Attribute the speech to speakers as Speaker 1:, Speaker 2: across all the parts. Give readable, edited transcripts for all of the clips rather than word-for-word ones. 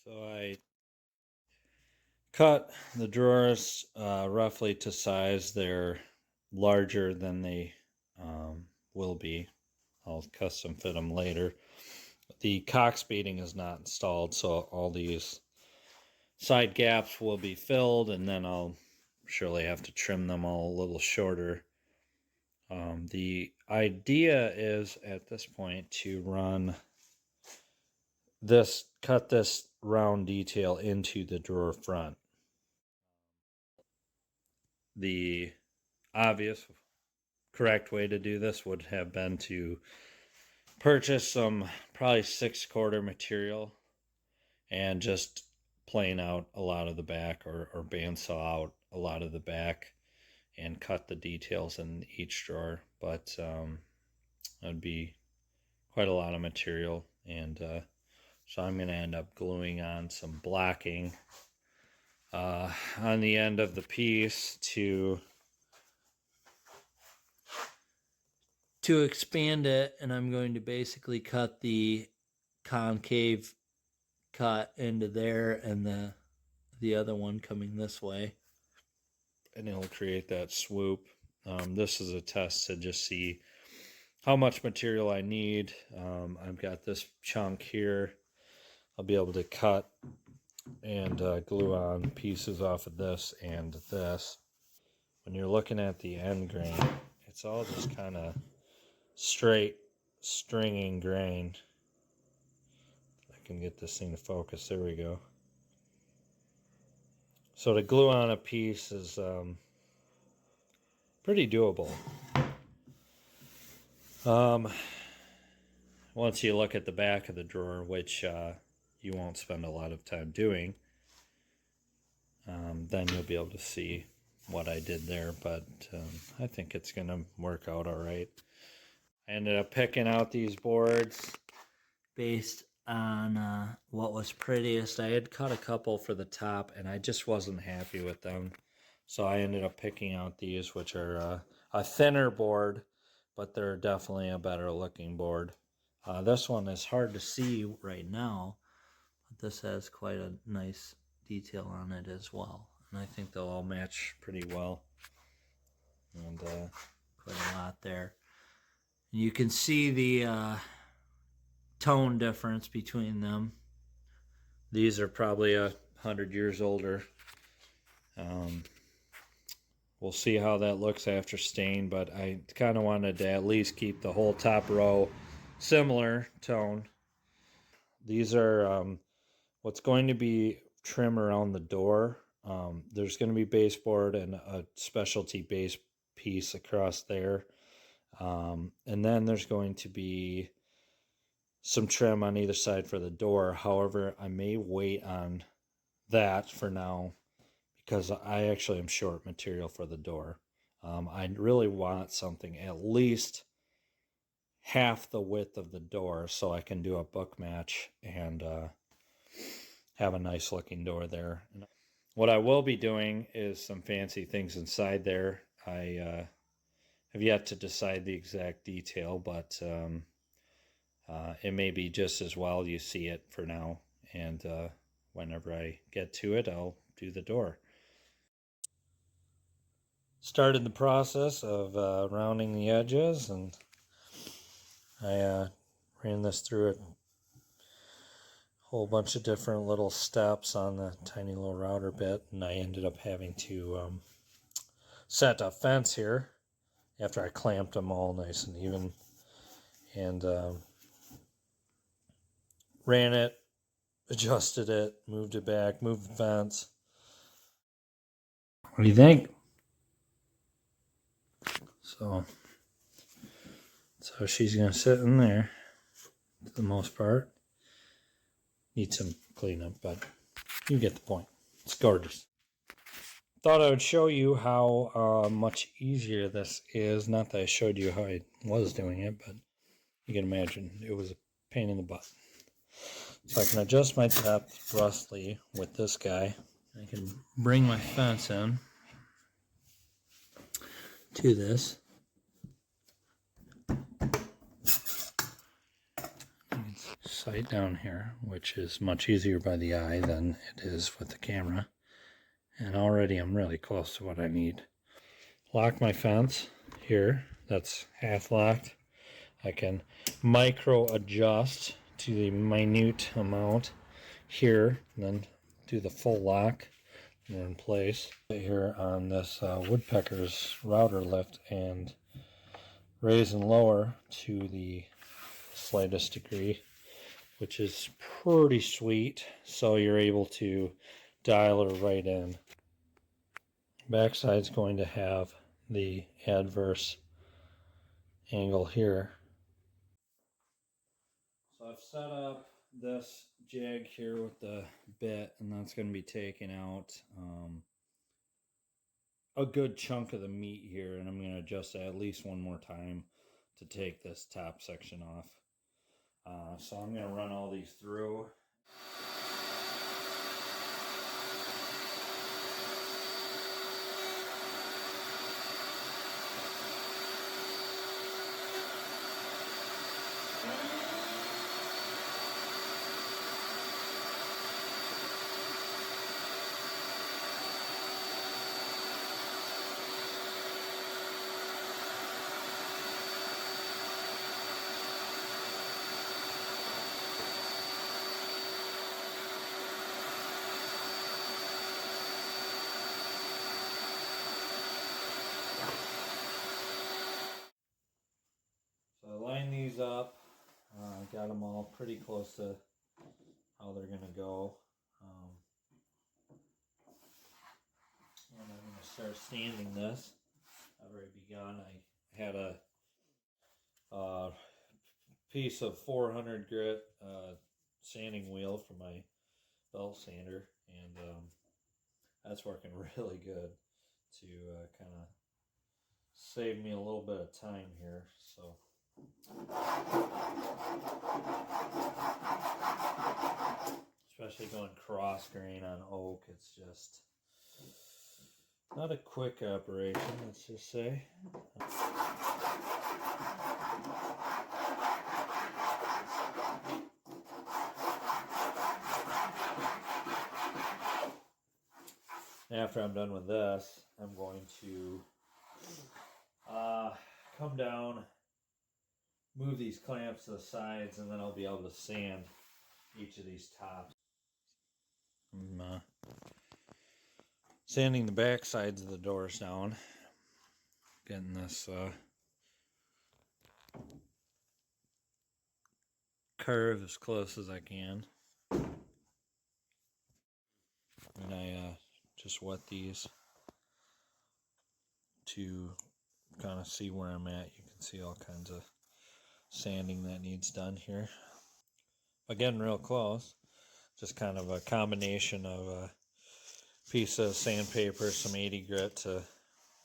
Speaker 1: So I cut the drawers roughly to size. They're larger than they will be. I'll custom fit them later. The cox beading is not installed, so all these side gaps will be filled, and then I'll surely have to trim them all a little shorter. The idea is at this point to cut this round detail into the drawer front. The obvious correct way to do this would have been to purchase some probably 6/4 material and just plane out a lot of the back or bandsaw out a lot of the back and cut the details in each drawer. But that'd be quite a lot of material, and so I'm going to end up gluing on some blocking on the end of the piece to expand it, and I'm going to basically cut the concave cut into there and the other one coming this way, and it'll create that swoop. This is a test to just see how much material I need. I've got this chunk here. I'll be able to cut and glue on pieces off of this and this. When you're looking at the end grain, it's all just kind of straight stringing grain. I can get this thing to focus. There we go. So to glue on a piece is pretty doable. Once you look at the back of the drawer, which you won't spend a lot of time doing, then you'll be able to see what I did there, but I think it's going to work out all right. I ended up picking out these boards based on what was prettiest. I had cut a couple for the top, and I just wasn't happy with them. So I ended up picking out these, which are a thinner board, but they're definitely a better looking board. This one is hard to see right now, but this has quite a nice detail on it as well. And I think they'll all match pretty well. And quite a lot there. And you can see the tone difference between them. These are probably 100 years older. We'll see how that looks after stain, but I kind of wanted to at least keep the whole top row similar tone. These are what's going to be trim around the door. There's going to be baseboard and a specialty base piece across there. And then there's going to be some trim on either side for the door. However, I may wait on that for now because I actually am short material for the door. I really want something at least half the width of the door so I can do a book match and have a nice looking door there. What I will be doing is some fancy things inside there. I have yet to decide the exact detail, but it may be just as well you see it for now. And whenever I get to it, I'll do the door. Started the process of rounding the edges, and I ran this through a whole bunch of different little steps on the tiny little router bit, and I ended up having to set a fence here after I clamped them all nice and even, and ran it, adjusted it, moved it back, moved the fence. What do you think? So she's going to sit in there for the most part. Need some cleanup, but you get the point. It's gorgeous. Thought I would show you how much easier this is. Not that I showed you how I was doing it, but you can imagine it was a pain in the butt. So I can adjust my depth roughly with this guy. I can bring my fence in to this. You can sight down here, which is much easier by the eye than it is with the camera. And already I'm really close to what I need. Lock my fence here. That's half locked. I can micro adjust to the minute amount here, and then do the full lock. And we're in place. Here on this woodpecker's router lift and raise and lower to the slightest degree, which is pretty sweet. So you're able to dial her right in. Backside's going to have the adverse angle here. So I've set up this jig here with the bit, and that's going to be taking out a good chunk of the meat here, and I'm going to adjust it at least one more time to take this top section off. So I'm going to run all these through. So I line these up. Got them all pretty close to how they're going to go. And I'm going to start sanding this. I've already begun. I had a piece of 400 grit sanding wheel for my belt sander, and that's working really good to kind of save me a little bit of time here. So especially going cross grain on oak, it's just not a quick operation, let's just say. After I'm done with this, I'm going to come down, move these clamps to the sides, and then I'll be able to sand each of these tops. I'm sanding the back sides of the doors down, getting this curve as close as I can. And I just wet these to kind of see where I'm at. You can see all kinds of sanding that needs done here. Again, real close. Just kind of a combination of a piece of sandpaper, some 80 grit to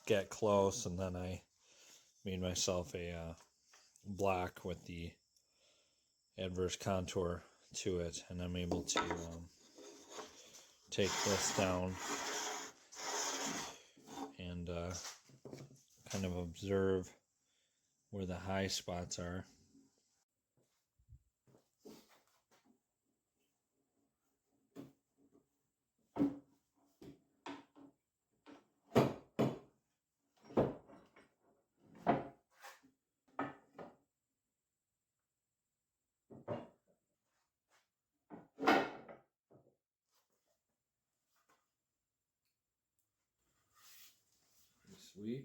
Speaker 1: get close, and then I made myself a block with the adverse contour to it, and I'm able to take this down and kind of observe where the high spots are. Pretty sweet.